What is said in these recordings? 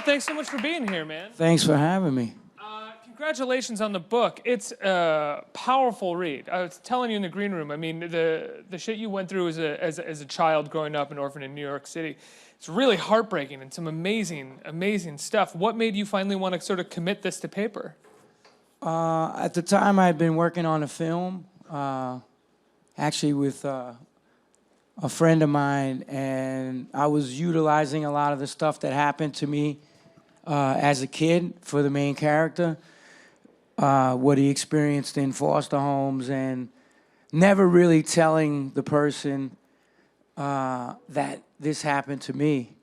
thanks so much for being here, man. Thanks for having me. Congratulations on the book. It's a powerful read. I was telling you in the green room, I mean, the shit you went through as a child growing up an orphan in New York City, it's really heartbreaking and some amazing, amazing stuff. What made you finally want to sort of commit this to paper? At the time, I'd been working on a film, actually with a friend of mine, and I was utilizing a lot of the stuff that happened to me as a kid for the main character, what he experienced in foster homes, and never really telling the person that this happened to me.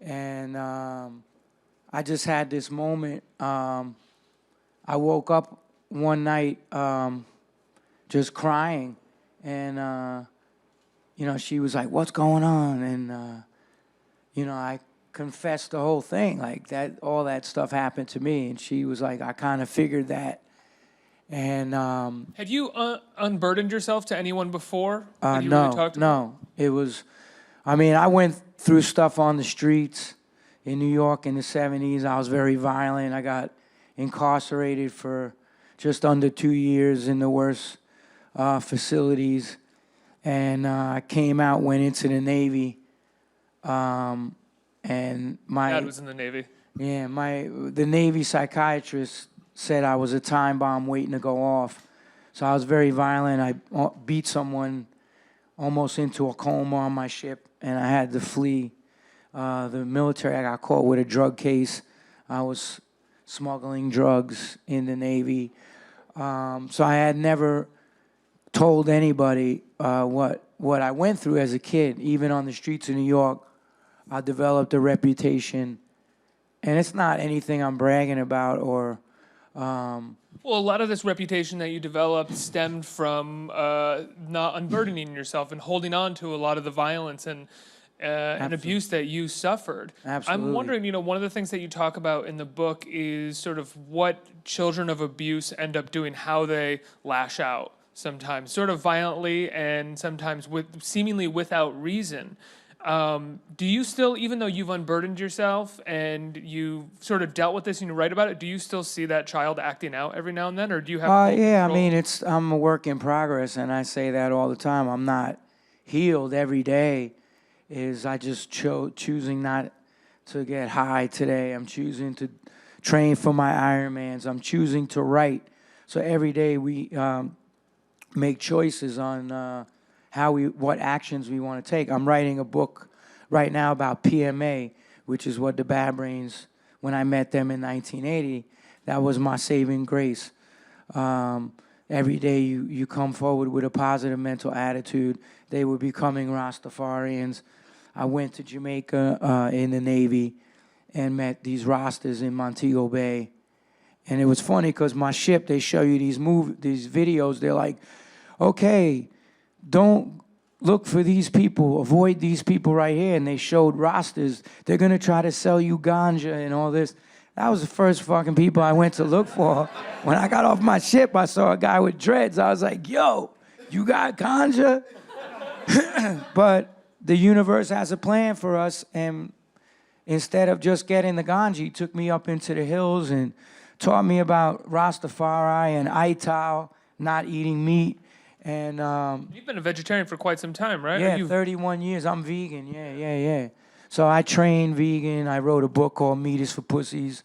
And I just had this moment. I woke up one night just crying, and she was like, "What's going on?" And I confessed the whole thing, like that. All that stuff happened to me, and she was like, "I kind of figured that." And had you unburdened yourself to anyone before? No. It was, I went through stuff on the streets in New York in the 70s. I was very violent. I got incarcerated for just under 2 years in the worst facilities. And I came out, went into the Navy. And my dad was in the Navy. Yeah, the Navy psychiatrist said I was a time bomb waiting to go off. So I was very violent. I beat someone almost into a coma on my ship, and I had to flee the military. I got caught with a drug case. I was smuggling drugs in the Navy. So I had never told anybody what I went through as a kid. Even on the streets of New York, I developed a reputation. And it's not anything I'm bragging about or... Well, a lot of this reputation that you developed stemmed from not unburdening yourself and holding on to a lot of the violence and abuse that you suffered. Absolutely. I'm wondering, one of the things that you talk about in the book is sort of what children of abuse end up doing, how they lash out sometimes, sort of violently and sometimes seemingly without reason. Do you still, even though you've unburdened yourself and you sort of dealt with this and you write about it, do you still see that child acting out every now and then, or do you have? Yeah, I'm a work in progress, and I say that all the time. I'm not healed every day. I just choosing not to get high today. I'm choosing to train for my Ironmans. I'm choosing to write. So every day we make choices on what actions we want to take. I'm writing a book right now about PMA, which is what the Bad Brains, when I met them in 1980, that was my saving grace. Every day you come forward with a positive mental attitude. They were becoming Rastafarians. I went to Jamaica in the Navy and met these Rastas in Montego Bay. And it was funny because my ship, they show you these videos. They're like, okay, don't look for these people, avoid these people right here. And they showed Rastas. They're going to try to sell you ganja and all this. That was the first fucking people I went to look for. When I got off my ship, I saw a guy with dreads. I was like, yo, you got ganja? But the universe has a plan for us. And instead of just getting the ganja, he took me up into the hills and taught me about Rastafari and Aital, not eating meat. And you've been a vegetarian for quite some time, right? Yeah, 31 years. I'm vegan. Yeah. So I trained vegan. I wrote a book called Meat is for Pussies.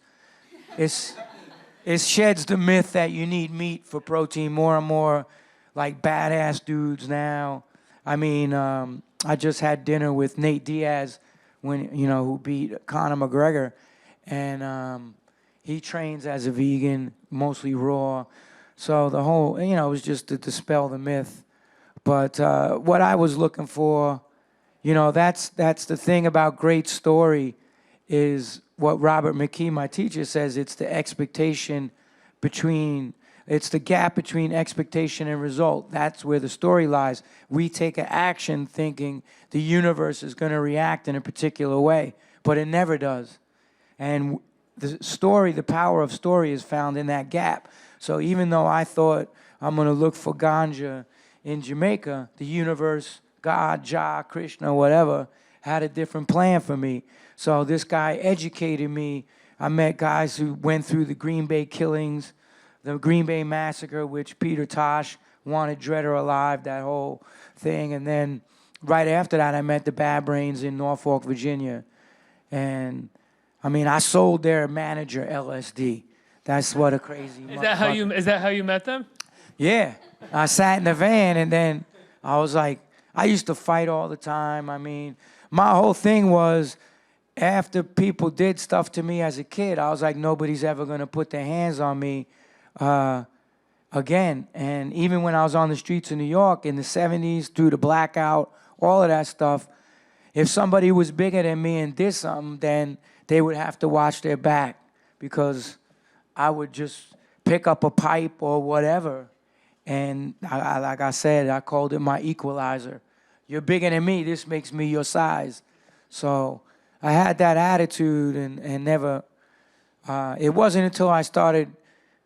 It sheds the myth that you need meat for protein. More and more like badass dudes now. I just had dinner with Nate Diaz, who beat Conor McGregor, and he trains as a vegan, mostly raw. So the whole, it was just to dispel the myth. But what I was looking for, that's the thing about great story, is what Robert McKee, my teacher, says. It's the it's the gap between expectation and result. That's where the story lies. We take an action thinking the universe is going to react in a particular way, but it never does. And the power of story is found in that gap. So even though I thought I'm going to look for ganja in Jamaica, the universe, God, Jah, Krishna, whatever, had a different plan for me. So this guy educated me. I met guys who went through the Green Bay killings, the Green Bay massacre, which Peter Tosh wanted dead or alive, that whole thing. And then right after that, I met the Bad Brains in Norfolk, Virginia. And I mean, I sold their manager LSD. That's what a crazy. Is that how you met them? Yeah. I sat in the van and then I was like, I used to fight all the time. I mean, my whole thing was after people did stuff to me as a kid, I was like, nobody's ever going to put their hands on me again. And even when I was on the streets of New York in the 70s, through the blackout, all of that stuff, if somebody was bigger than me and did something, then they would have to watch their back because I would just pick up a pipe or whatever. And like I said, I called it my equalizer. You're bigger than me. This makes me your size. So I had that attitude and never, it wasn't until I started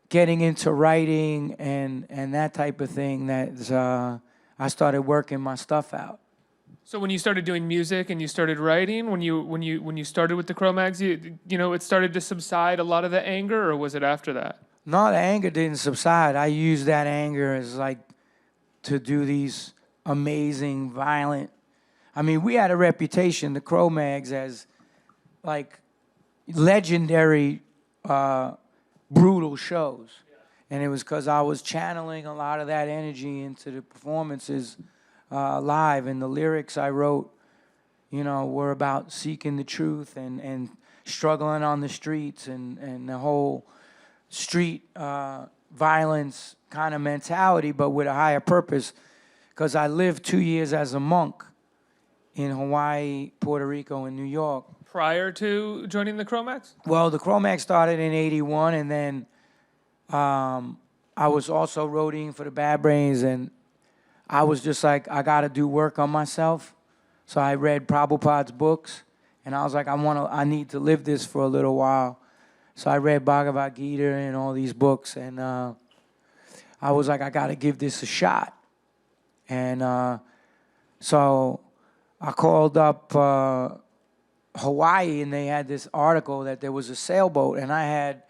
getting into writing and that type of thing that I started working my stuff out. So when you started doing music and you started writing, when you started with the Cro-Mags, you know, it started to subside a lot of the anger, or was it after that? No, the anger didn't subside. I used that anger as like to do these amazing, violent. I mean, we had a reputation, the Cro-Mags, as like legendary, brutal shows. And it was because I was channeling a lot of that energy into the performances live. And the lyrics I wrote, you know, were about seeking the truth and struggling on the streets and the whole street violence kind of mentality, but with a higher purpose. Because I lived 2 years as a monk in Hawaii, Puerto Rico, and New York. Prior to joining the Cro-Mags? Well, the Cro-Mags started in '81, and then I was also roadieing for the Bad Brains, and I was just like, I got to do work on myself. So I read Prabhupada's books, and I was like, I need to live this for a little while. So I read Bhagavad Gita and all these books, and I was like, I got to give this a shot. And so I called up Hawaii, and they had this article that there was a sailboat, and I had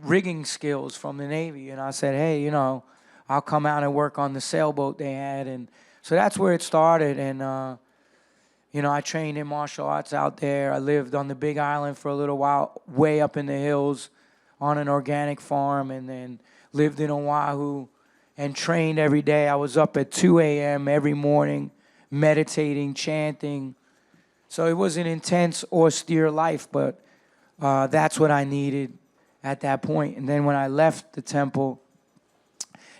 rigging skills from the Navy. And I said, hey, you know, I'll come out and work on the sailboat they had. And so that's where it started. And, you know, I trained in martial arts out there. I lived on the Big Island for a little while, way up in the hills on an organic farm, and then lived in Oahu and trained every day. I was up at 2 a.m. every morning, meditating, chanting. So it was an intense, austere life, but that's what I needed at that point. And then when I left the temple,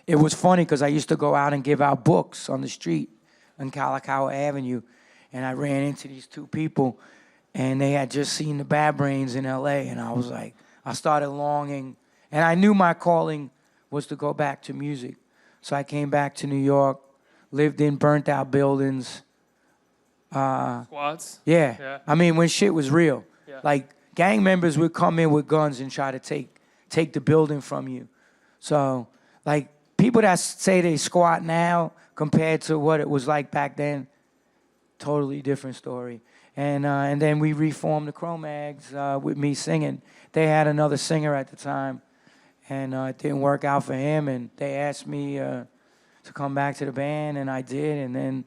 it was funny because I used to go out and give out books on the street on Kalakaua Avenue. And I ran into these two people, and they had just seen the Bad Brains in L.A., and I was like, I started longing. And I knew my calling was to go back to music. So I came back to New York, lived in burnt-out buildings. Squats? Yeah. I mean, when shit was real. Yeah. Like, gang members would come in with guns and try to take the building from you. So, like, people that say they squat now compared to what it was like back then, totally different story. And then we reformed the Cro-Mags with me singing. They had another singer at the time, and it didn't work out for him, and they asked me to come back to the band, and I did, and then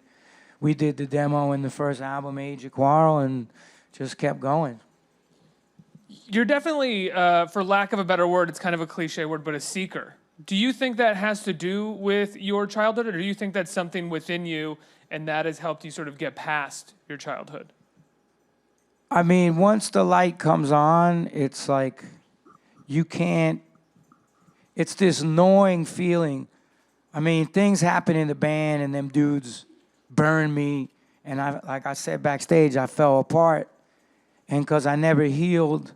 we did the demo in the first album, Age of Quarrel, and just kept going. You're definitely, for lack of a better word, it's kind of a cliche word, but a seeker. Do you think that has to do with your childhood, or do you think that's something within you and that has helped you sort of get past your childhood? I mean, once the light comes on, it's like you can't, it's this gnawing feeling. I mean, things happen in the band and them dudes burn me. And like I said backstage, I fell apart. And because I never healed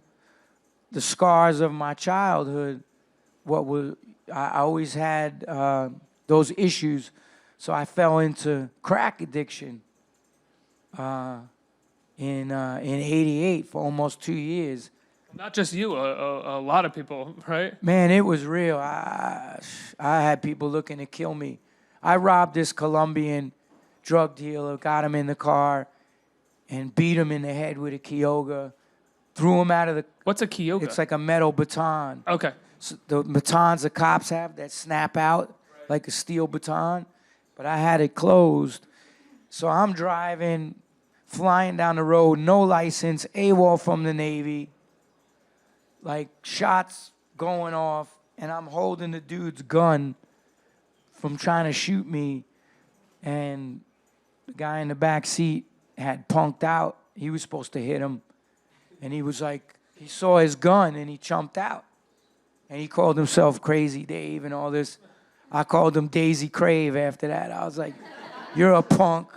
the scars of my childhood, I always had those issues. So I fell into crack addiction in '88 for almost 2 years. Not just you, a lot of people, right? Man, it was real. I had people looking to kill me. I robbed this Colombian drug dealer, got him in the car, and beat him in the head with a Kyoga, threw him out of the... What's a Kyoga? It's like a metal baton. Okay. So the batons the cops have that snap out like a steel baton, but I had it closed. So I'm driving, flying down the road, no license, AWOL from the Navy, like shots going off, and I'm holding the dude's gun from trying to shoot me, and the guy in the back seat had punked out. He was supposed to hit him, and he was like, he saw his gun, and he jumped out. And he called himself Crazy Dave and all this. I called him Daisy Crave after that. I was like, you're a punk.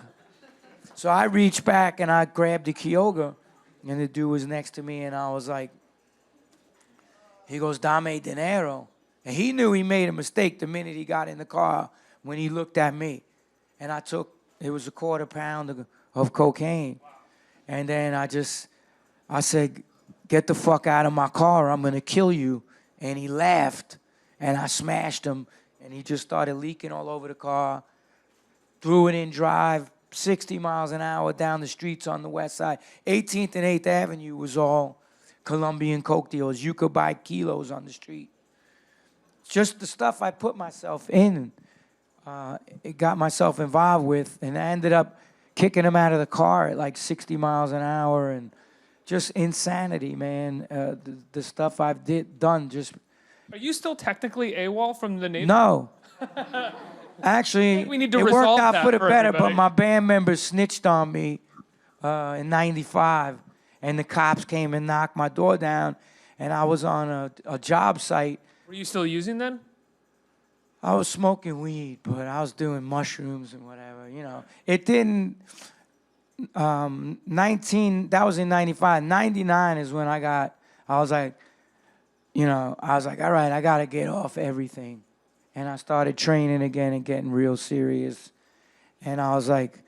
So I reached back and I grabbed the Kyoga, and the dude was next to me, and I was like, he goes, Dame dinero. And he knew he made a mistake the minute he got in the car when he looked at me. And I took, it was a quarter pound of cocaine. And then I said, get the fuck out of my car, I'm gonna kill you. And he laughed, and I smashed him, and he just started leaking all over the car, threw it in drive, 60 miles an hour down the streets on the west side. 18th and 8th Avenue was all Colombian coke dealers. You could buy kilos on the street. Just the stuff I put myself in, it got myself involved with, and I ended up kicking him out of the car at like 60 miles an hour, and just insanity, man. The stuff I've done just... Are you still technically AWOL from the Navy? No. Actually, we need to it worked resolve out that for the for better, everybody. but my band members snitched on me in '95, and the cops came and knocked my door down, and I was on a job site. Were you still using then? I was smoking weed, but I was doing mushrooms and whatever, you know. It didn't... that was in 95. 99 is when I was like, all right, I got to get off everything. And I started training again and getting real serious. And I was like,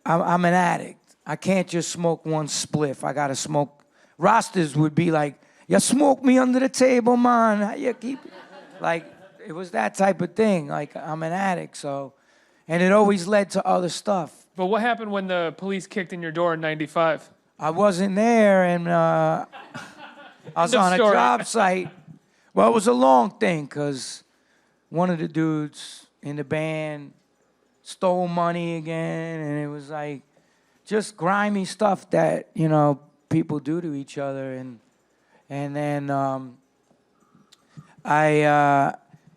I'm an addict. I can't just smoke one spliff. I got to smoke. Rosters would be like, you smoke me under the table, man. How you keep it? Like, it was that type of thing. Like, I'm an addict, so. And it always led to other stuff. But what happened when the police kicked in your door in 95? I wasn't there, and I was on a story. job site. Well, it was a long thing, because one of the dudes in the band stole money again, and it was like just grimy stuff that, you know, people do to each other. And then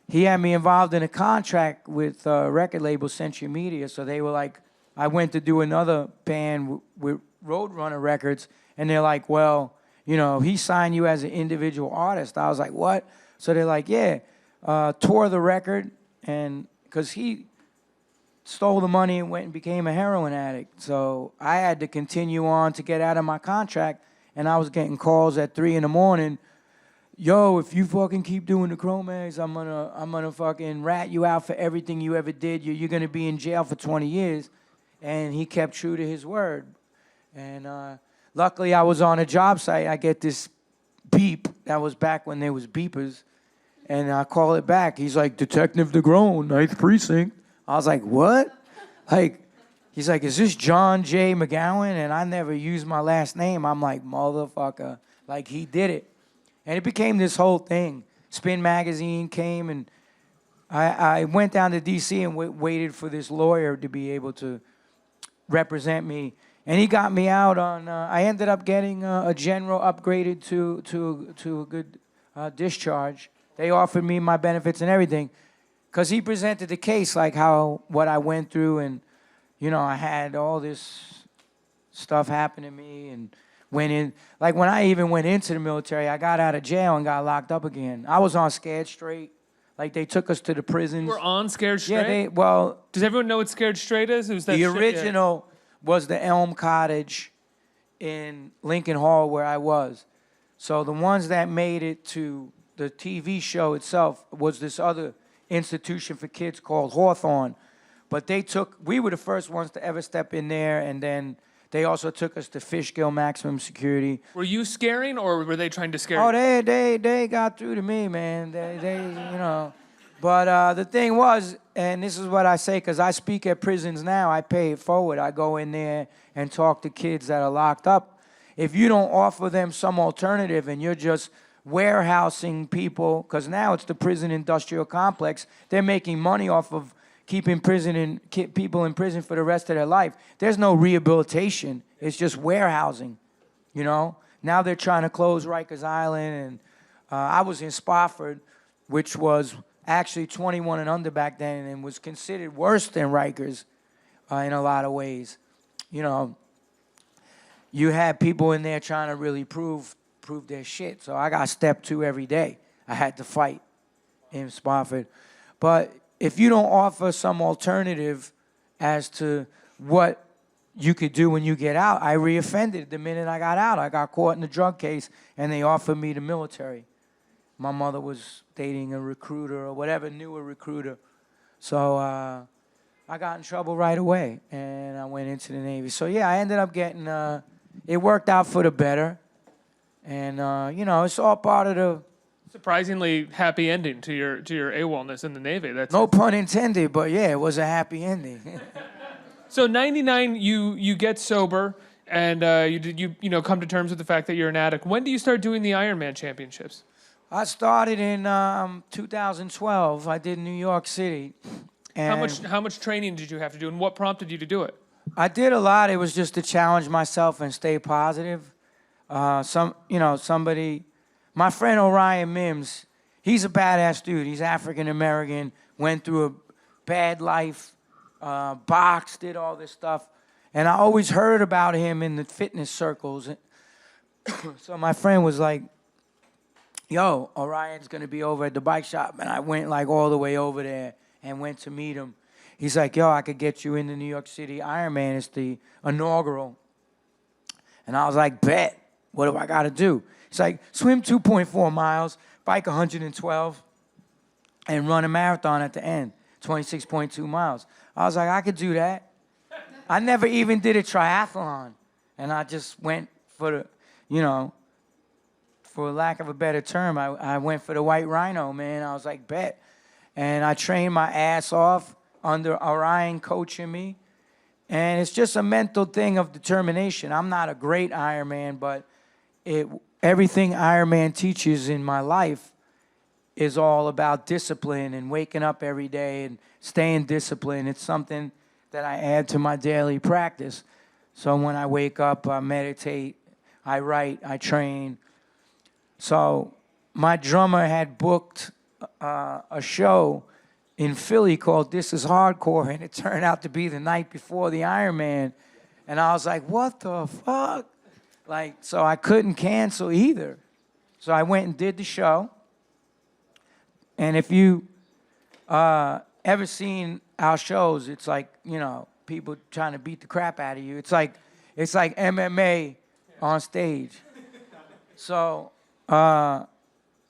he had me involved in a contract with record label Century Media, so they were like, I went to do another band with Roadrunner Records, and they're like, well, you know, he signed you as an individual artist. I was like, what? So they're like, yeah, tour the record, and because he stole the money and went and became a heroin addict. So I had to continue on to get out of my contract, and I was getting calls at 3 a.m. Yo, if you fucking keep doing the Cro-Mags, I'm gonna fucking rat you out for everything you ever did. You're gonna be in jail for 20 years. And he kept true to his word. And luckily, I was on a job site. I get this beep. That was back when there was beepers. And I call it back. He's like, Detective DeGrone, 9th Precinct. I was like, what? Like, he's like, is this John J. McGowan? And I never used my last name. I'm like, motherfucker. Like, he did it. And it became this whole thing. Spin Magazine came, and I went down to D.C. and waited for this lawyer to be able to represent me, and he got me out on. I ended up getting a general upgraded to a good discharge. They offered me my benefits and everything, because he presented the case like what I went through, and you know, I had all this stuff happen to me, and went in. Like when I even went into the military, I got out of jail and got locked up again. I was on Scared Straight. Like, they took us to the prisons. We're on Scared Straight? Yeah, well... Does everyone know what Scared Straight is? It was that the shit, original was the Elm Cottage in Lincoln Hall where I was. So the ones that made it to the TV show itself was this other institution for kids called Hawthorne. But we were the first ones to ever step in there, and then they also took us to Fishkill Maximum Security. Were you scaring, or were they trying to scare Oh, you? they got through to me, man. They you know, But the thing was, and this is what I say, because I speak at prisons now, I pay it forward. I go in there and talk to kids that are locked up. If you don't offer them some alternative and you're just warehousing people, because now it's the prison industrial complex, they're making money off of keeping people in prison for the rest of their life. There's no rehabilitation. It's just warehousing, you know? Now they're trying to close Rikers Island, and I was in Spofford, which was actually 21 and under back then and was considered worse than Rikers in a lot of ways. You know, you had people in there trying to really prove their shit. So I got step 2 every day. I had to fight in Spofford. But if you don't offer some alternative as to what you could do when you get out, I reoffended the minute I got out. I got caught in a drug case, and they offered me the military. My mother was dating a recruiter or whatever, knew a recruiter. So I got in trouble right away, and I went into the Navy. So, yeah, I ended up getting, it worked out for the better. And, you know, it's all part of the... Surprisingly happy ending to your AWOLness in the Navy. That's no pun intended, but, yeah, it was a happy ending. So 99, you get sober, and you know come to terms with the fact that you're an addict. When do you start doing the Ironman championships? I started in 2012. I did New York City. And How much training did you have to do, and what prompted you to do it? I did a lot. It was just to challenge myself and stay positive. Somebody, my friend Orion Mims, he's a badass dude. He's African American, went through a bad life, boxed, did all this stuff. And I always heard about him in the fitness circles. So my friend was like, yo, Orion's going to be over at the bike shop. And I went like all the way over there and went to meet him. He's like, yo, I could get you in the New York City Ironman. It's the inaugural. And I was like, bet. What do I got to do? He's like, swim 2.4 miles, bike 112, and run a marathon at the end, 26.2 miles. I was like, I could do that. I never even did a triathlon. And I just went for the, you know, for lack of a better term, I went for the white rhino, man. I was like, bet. And I trained my ass off under Orion coaching me. And it's just a mental thing of determination. I'm not a great Ironman, but everything Ironman teaches in my life is all about discipline and waking up every day and staying disciplined. It's something that I add to my daily practice. So when I wake up, I meditate, I write, I train. So my drummer had booked a show in Philly called This Is Hardcore, and it turned out to be the night before the Ironman. And I was like, what the fuck? Like, so I couldn't cancel either. So I went and did the show. And if you ever seen our shows, it's like, you know, people trying to beat the crap out of you. It's like MMA on stage. So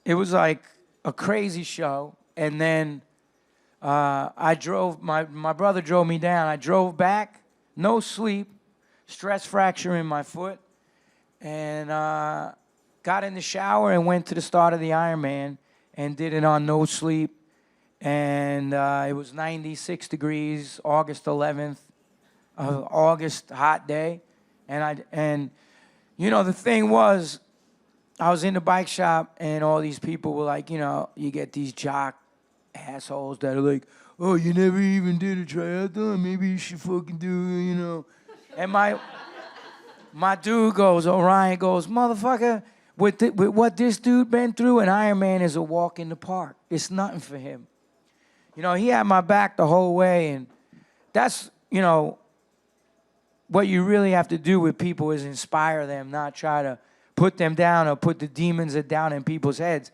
it was like a crazy show. And then I drove, my brother drove me down. I drove back, no sleep, stress fracture in my foot. And got in the shower and went to the start of the Ironman and did it on no sleep. And it was 96 degrees, August 11th, August, hot day. And you know, the thing was, I was in the bike shop and all these people were like, you know, you get these jock assholes that are like, oh, you never even did a triathlon, maybe you should fucking do it, you know. And my dude goes, Orion goes, motherfucker, with what this dude been through, an Ironman is a walk in the park. It's nothing for him. You know, he had my back the whole way, and that's, you know, what you really have to do with people is inspire them, not try to put them down or put the demons that down in people's heads.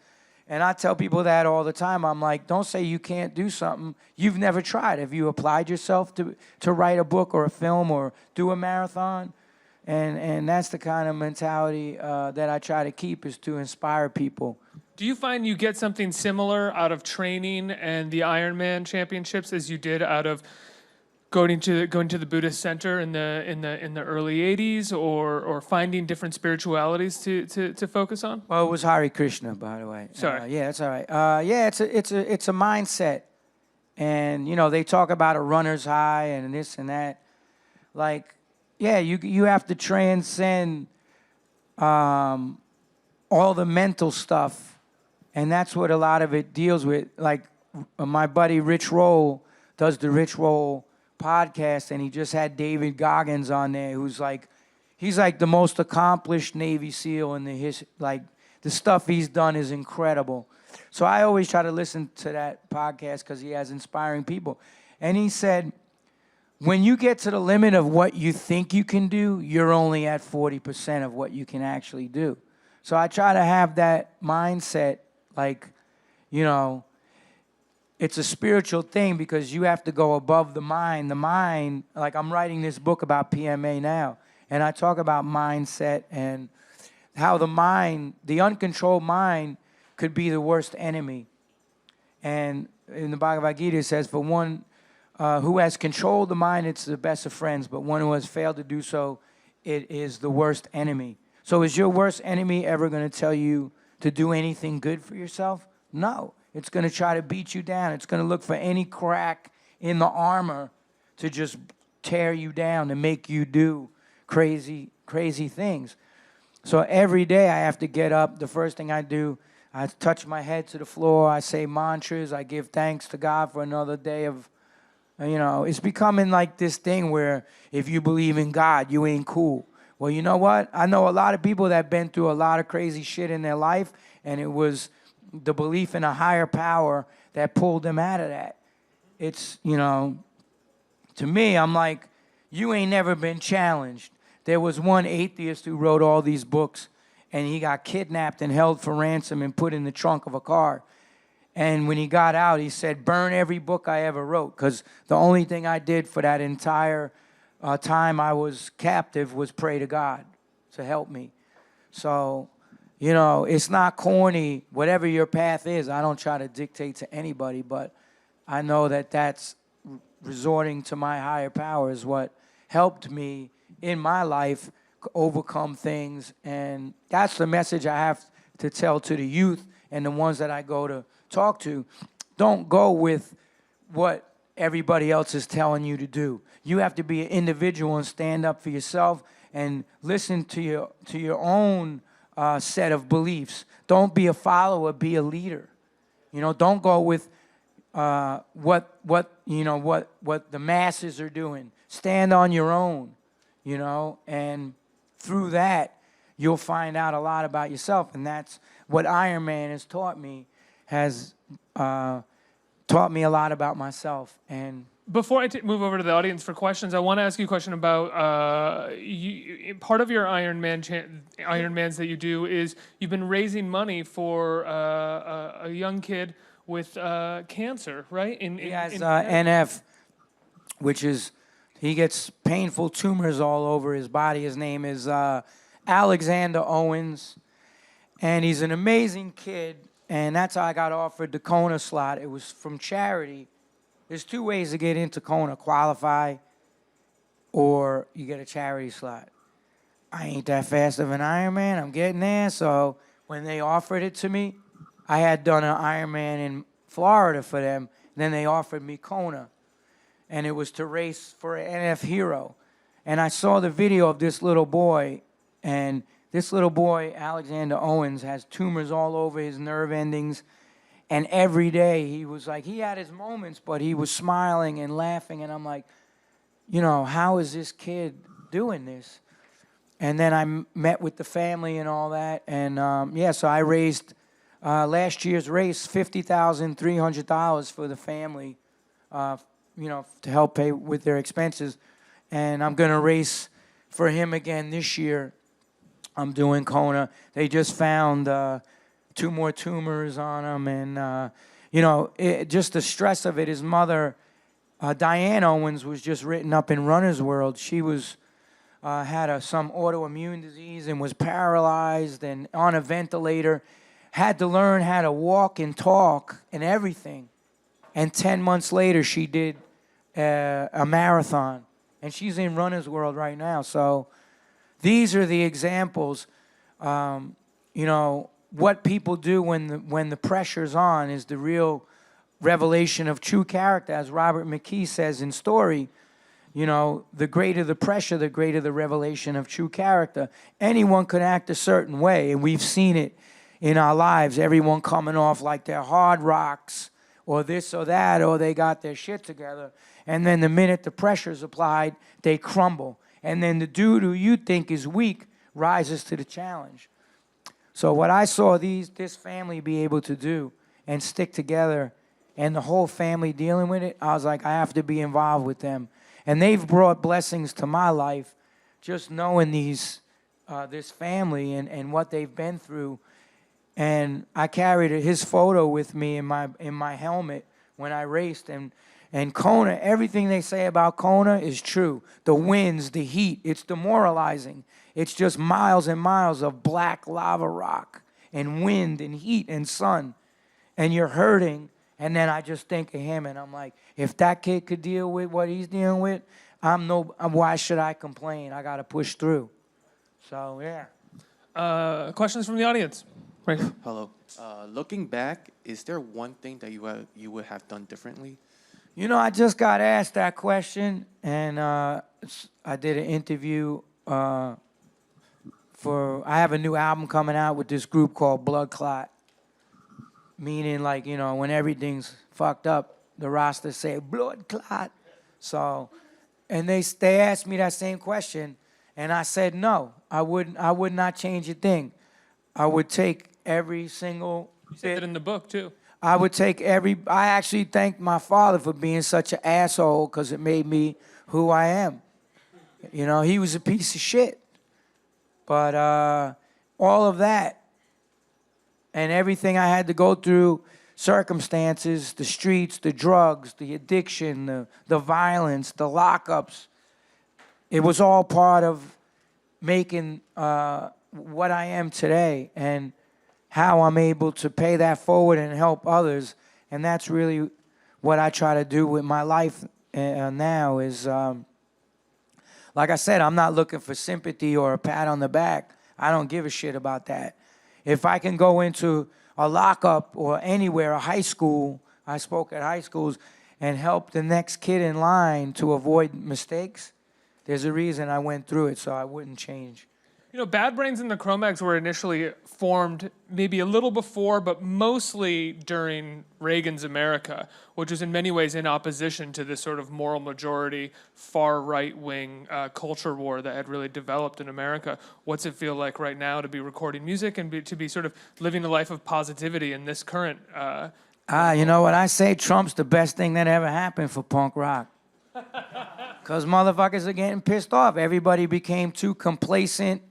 And I tell people that all the time. I'm like, don't say you can't do something you've never tried. Have you applied yourself to write a book or a film or do a marathon? And that's the kind of mentality that I try to keep, is to inspire people. Do you find you get something similar out of training and the Ironman championships as you did out of going to the Buddhist center in the early '80s, or finding different spiritualities to focus on? Well, it was Hare Krishna, by the way. Sorry. Yeah, it's all right. Yeah, it's a mindset, and they talk about a runner's high and this and that. Like, yeah, you have to transcend all the mental stuff, and that's what a lot of it deals with. Like my buddy Rich Roll does the Rich Roll podcast, and he just had David Goggins on there, he's like the most accomplished Navy SEAL in the stuff he's done is incredible. So I always try to listen to that podcast because he has inspiring people. And he said, when you get to the limit of what you think you can do, you're only at 40% of what you can actually do. So I try to have that mindset, it's a spiritual thing because you have to go above the mind. The mind, like I'm writing this book about PMA now, and I talk about mindset and how the uncontrolled mind could be the worst enemy. And in the Bhagavad Gita it says, for one who has controlled the mind, it's the best of friends, but one who has failed to do so, it is the worst enemy. So is your worst enemy ever going to tell you to do anything good for yourself? No. It's going to try to beat you down. It's going to look for any crack in the armor to just tear you down, to make you do crazy things. So every day I have to get up. The first thing I do, I touch my head to the floor. I say mantras. I give thanks to God for another day of, it's becoming like this thing where if you believe in God, you ain't cool. Well, you know what? I know a lot of people that have been through a lot of crazy shit in their life, and it was the belief in a higher power that pulled them out of that. It's, to me, I'm like, you ain't never been challenged. There was one atheist who wrote all these books, and he got kidnapped and held for ransom and put in the trunk of a car. And when he got out, he said, burn every book I ever wrote, because the only thing I did for that entire time I was captive was pray to God to help me. So, it's not corny. Whatever your path is, I don't try to dictate to anybody, but I know that that's resorting to my higher power is what helped me in my life overcome things. And that's the message I have to tell to the youth and the ones that I go to talk to. Don't go with what everybody else is telling you to do. You have to be an individual and stand up for yourself and listen to your own set of beliefs. Don't be a follower, be a leader. Don't go with what the masses are doing. Stand on your own, and through that you'll find out a lot about yourself. And that's what Iron Man has taught me, taught me a lot about myself. And before I move over to the audience for questions, I want to ask you a question about part of your Ironmans that you do is you've been raising money for a young kid with cancer, right? He has NF, which is he gets painful tumors all over his body. His name is Alexander Owens, and he's an amazing kid. And that's how I got offered the Kona slot. It was from charity. There's two ways to get into Kona: qualify, or you get a charity slot. I ain't that fast of an Ironman. I'm getting there. So when they offered it to me, I had done an Ironman in Florida for them. Then they offered me Kona, and it was to race for an NF hero. And I saw the video of this little boy, and this little boy, Alexander Owens, has tumors all over his nerve endings. And every day he had his moments, but he was smiling and laughing. And I'm like, how is this kid doing this? And then I met with the family and all that. And so I raised last year's race, $50,300 for the family, to help pay with their expenses. And I'm going to race for him again this year. I'm doing Kona. They just found 2 more tumors on him, and just the stress of it. His mother, Diane Owens, was just written up in Runner's World. She was had some autoimmune disease and was paralyzed and on a ventilator, had to learn how to walk and talk and everything. And 10 months later, she did a marathon, and she's in Runner's World right now. So these are the examples. You know, what people do when the pressure's on is the real revelation of true character. As Robert McKee says in Story, you know, the greater the pressure, the greater the revelation of true character. Anyone could act a certain way, and we've seen it in our lives. Everyone coming off like they're hard rocks or this or that, or they got their shit together. And then the minute the pressure's applied, they crumble. And then the dude who you think is weak rises to the challenge. So what I saw this family be able to do and stick together, and the whole family dealing with it, I was like, I have to be involved with them. And they've brought blessings to my life, just knowing this family and what they've been through. And I carried his photo with me in my helmet when I raced. And Kona, everything they say about Kona is true. The winds, the heat, it's demoralizing. It's just miles and miles of black lava rock and wind and heat and sun. And you're hurting. And then I just think of him, and I'm like, if that kid could deal with what he's dealing with, why should I complain? I got to push through. So, yeah. Questions from the audience? Right. Hello. Looking back, is there one thing that you would have done differently? You know, I just got asked that question, and I did an interview I have a new album coming out with this group called Blood Clot. Meaning, like, you know, when everything's fucked up, the Rastas say, blood clot. So, and they asked me that same question, and I said, no, I would not change a thing. I would take every single You said it in the book, too. I actually thank my father for being such an asshole, because it made me who I am. You know, he was a piece of shit. But all of that, and everything I had to go through, circumstances, the streets, the drugs, the addiction, the violence, the lockups, it was all part of making what I am today and how I'm able to pay that forward and help others. And that's really what I try to do with my life now is, like I said, I'm not looking for sympathy or a pat on the back. I don't give a shit about that. If I can go into a lockup or anywhere, a high school, I spoke at high schools, and help the next kid in line to avoid mistakes, there's a reason I went through it, so I wouldn't change. You know, Bad Brains and the Cro-Mags were initially formed maybe a little before, but mostly during Reagan's America, which was in many ways in opposition to this sort of moral majority, far right-wing culture war that had really developed in America. What's it feel like right now to be recording music and to be sort of living a life of positivity in this current... You know what I say? Trump's the best thing that ever happened for punk rock. Because motherfuckers are getting pissed off. Everybody became too complacent.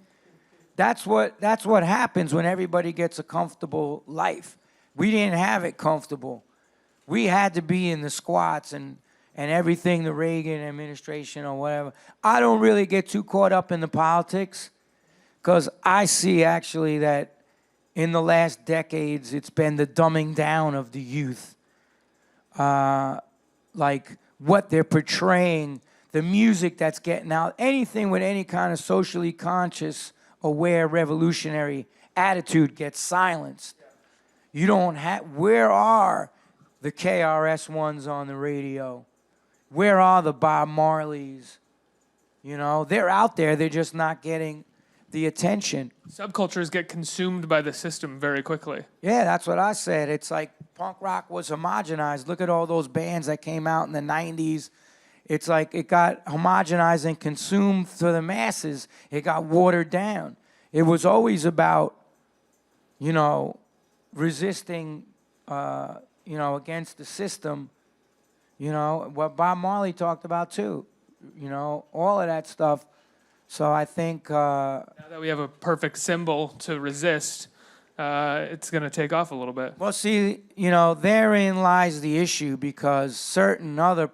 That's what happens when everybody gets a comfortable life. We didn't have it comfortable. We had to be in the squats and everything, the Reagan administration or whatever. I don't really get too caught up in the politics because I see actually that in the last decades it's been the dumbing down of the youth. Like what they're portraying, the music that's getting out, anything with any kind of socially conscious, aware, revolutionary attitude gets silenced. You don't have, where are the KRS Ones on the radio? Where are the Bob Marleys? You know, they're out there, they're just not getting the attention. Subcultures get consumed by the system very quickly. Yeah, that's what I said. It's like punk rock was homogenized. Look at all those bands that came out in the 90s. It's like it got homogenized and consumed for the masses. It got watered down. It was always about, you know, resisting, you know, against the system. You know, what Bob Marley talked about too. You know, all of that stuff. So I think... now that we have a perfect symbol to resist, it's going to take off a little bit. Well, see, you know, therein lies the issue because certain other...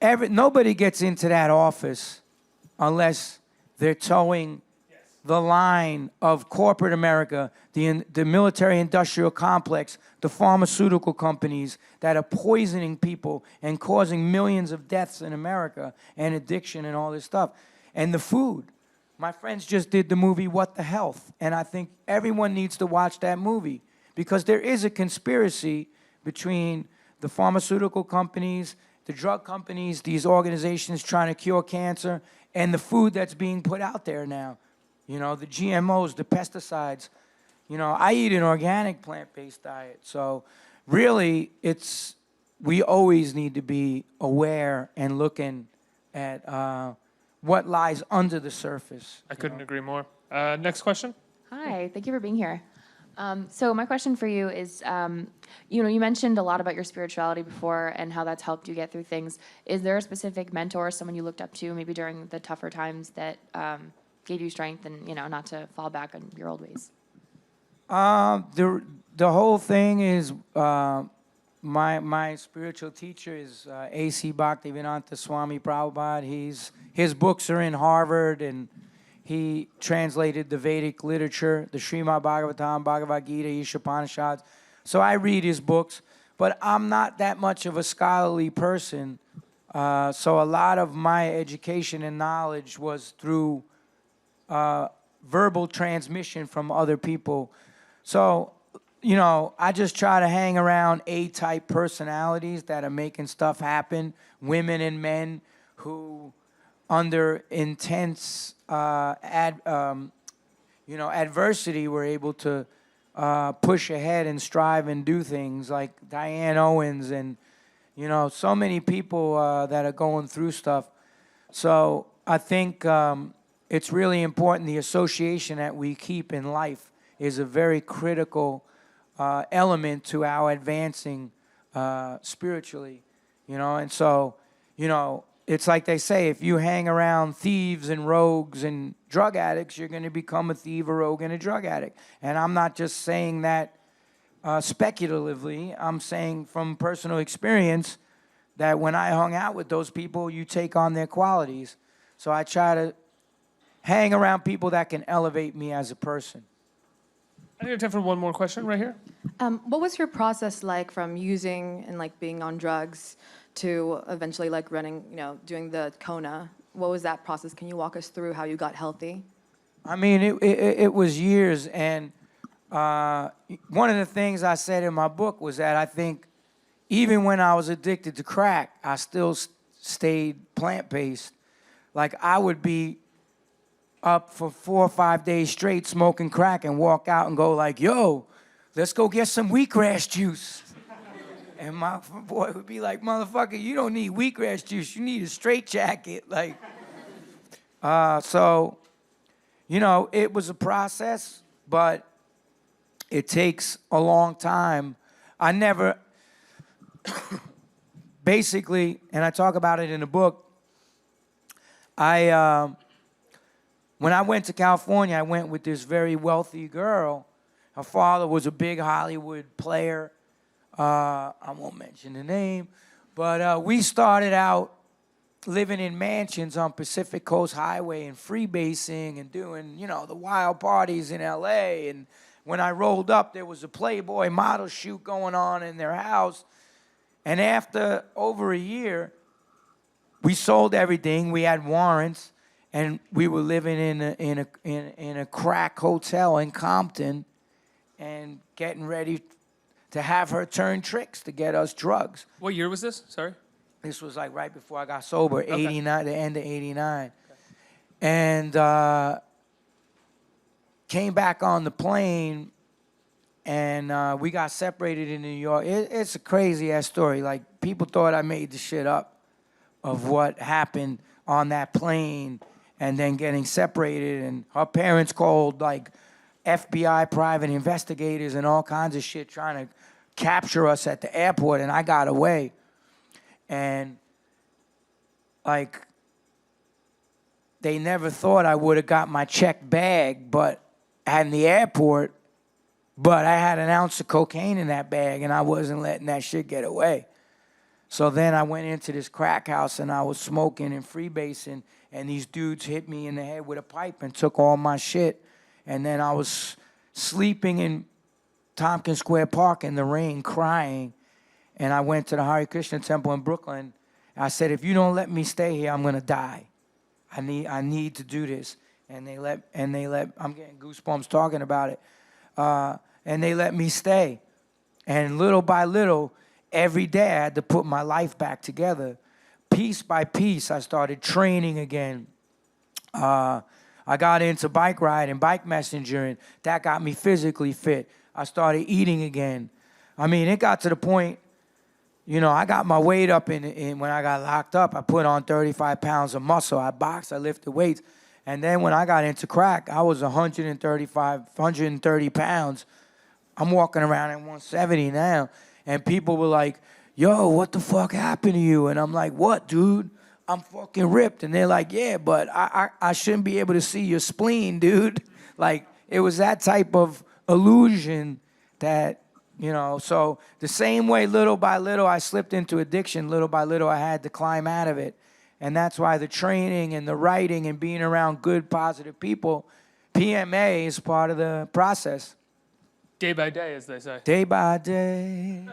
nobody gets into that office unless they're towing the line of corporate America, the military-industrial complex, the pharmaceutical companies that are poisoning people and causing millions of deaths in America and addiction and all this stuff. And the food. My friends just did the movie What the Health, and I think everyone needs to watch that movie because there is a conspiracy between the pharmaceutical companies, the drug companies, these organizations trying to cure cancer, and the food that's being put out there now. You know, the GMOs, the pesticides. You know, I eat an organic plant-based diet. So really, we always need to be aware and looking at what lies under the surface. I couldn't agree more. Next question. Hi, thank you for being here. So my question for you is, you mentioned a lot about your spirituality before and how that's helped you get through things. Is there a specific mentor, someone you looked up to, maybe during the tougher times that gave you strength and, not to fall back on your old ways? The whole thing is my spiritual teacher is A.C. Bhaktivedanta Swami Prabhupada. His books are in Harvard, and he translated the Vedic literature, the Srimad Bhagavatam, Bhagavad Gita, Ishopanishads. So I read his books, but I'm not that much of a scholarly person. So a lot of my education and knowledge was through verbal transmission from other people. So, I just try to hang around A-type personalities that are making stuff happen, women and men who, under intense adversity, were able to push ahead and strive and do things, like Diane Owens and, so many people that are going through stuff. So I think it's really important. The association that we keep in life is a very critical element to our advancing spiritually, and so, it's like they say, if you hang around thieves and rogues and drug addicts, you're going to become a thief, a rogue, and a drug addict. And I'm not just saying that speculatively. I'm saying from personal experience that when I hung out with those people, you take on their qualities. So I try to hang around people that can elevate me as a person. I think I have time for one more question right here. What was your process like from using and being on drugs to eventually running, doing the Kona? What was that process? Can you walk us through how you got healthy? I mean, it was years, and one of the things I said in my book was that I think even when I was addicted to crack, I still stayed plant-based. Like, I would be up for 4 or 5 days straight smoking crack and walk out and go yo, let's go get some wheatgrass juice. And my boy would be like, motherfucker, you don't need wheatgrass juice. You need a straitjacket. So, it was a process, but it takes a long time. I never, basically, and I talk about it in the book, when I went to California, I went with this very wealthy girl. Her father was a big Hollywood player. I won't mention the name, but we started out living in mansions on Pacific Coast Highway and freebasing and doing, the wild parties in L.A. And when I rolled up, there was a Playboy model shoot going on in their house. And after over a year, we sold everything. We had warrants, and we were living in a crack hotel in Compton and getting ready to have her turn tricks to get us drugs. What year was this? Sorry. This was right before I got sober, Okay. 89, the end of 89. Okay. And came back on the plane, and we got separated in New York. It's a crazy-ass story. People thought I made the shit up of what happened on that plane and then getting separated. And her parents called, FBI private investigators and all kinds of shit trying to capture us at the airport, and I got away. And, they never thought I would have got my checked bag in the airport, but I had an ounce of cocaine in that bag, and I wasn't letting that shit get away. So then I went into this crack house, and I was smoking and freebasing, and these dudes hit me in the head with a pipe and took all my shit. And then I was sleeping in Tompkins Square Park in the rain, crying. And I went to the Hare Krishna Temple in Brooklyn. I said, if you don't let me stay here, I'm gonna die. I need to do this. And they let, I'm getting goosebumps talking about it. And they let me stay. And little by little, every day I had to put my life back together. Piece by piece, I started training again. I got into bike riding, bike messengering. That got me physically fit. I started eating again. I mean, it got to the point, you know, I got my weight up in when I got locked up. I put on 35 pounds of muscle. I boxed, I lifted weights. And then when I got into crack, I was 130 pounds. I'm walking around at 170 now. And people were like, yo, what the fuck happened to you? And I'm like, what, dude? I'm fucking ripped. And they're like, yeah, but I shouldn't be able to see your spleen, dude. Like, it was that type of illusion that, you know, so the same way little by little I slipped into addiction, little by little I had to climb out of it. And that's why the training and the writing and being around good, positive people, PMA is part of the process. Day by day, as they say. Day by day,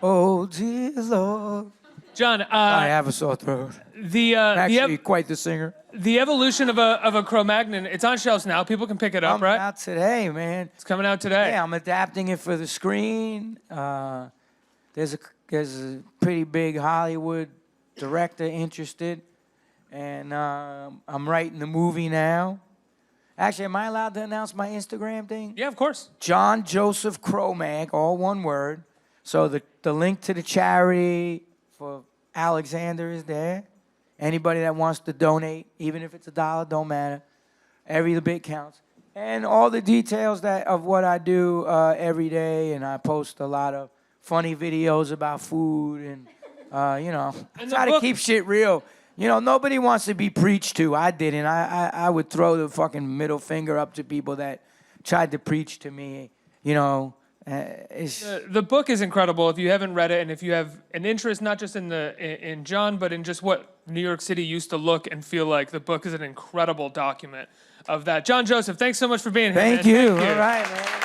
oh dear Lord. John, I have a sore throat. Actually, quite the singer. The evolution of a Cro-Magnon, it's on shelves now. People can pick it up, right? Out today, man. It's coming out today. Yeah, I'm adapting it for the screen. There's a pretty big Hollywood director interested, and I'm writing the movie now. Actually, am I allowed to announce my Instagram thing? Yeah, of course. John Joseph Cro-Mag, all one word. So the link to the charity for Alexander is there. Anybody that wants to donate, even if it's $1, don't matter. Every bit counts. And all the details of what I do every day, and I post a lot of funny videos about food, and you know, And try to keep shit real. You know, nobody wants to be preached to. I didn't. I would throw the fucking middle finger up to people that tried to preach to me. You know, the book is incredible. If you haven't read it, and if you have an interest not just in John, but in just what New York City used to look and feel like, the book is an incredible document of that. John Joseph, thanks so much for being here. Thank you. All right, man.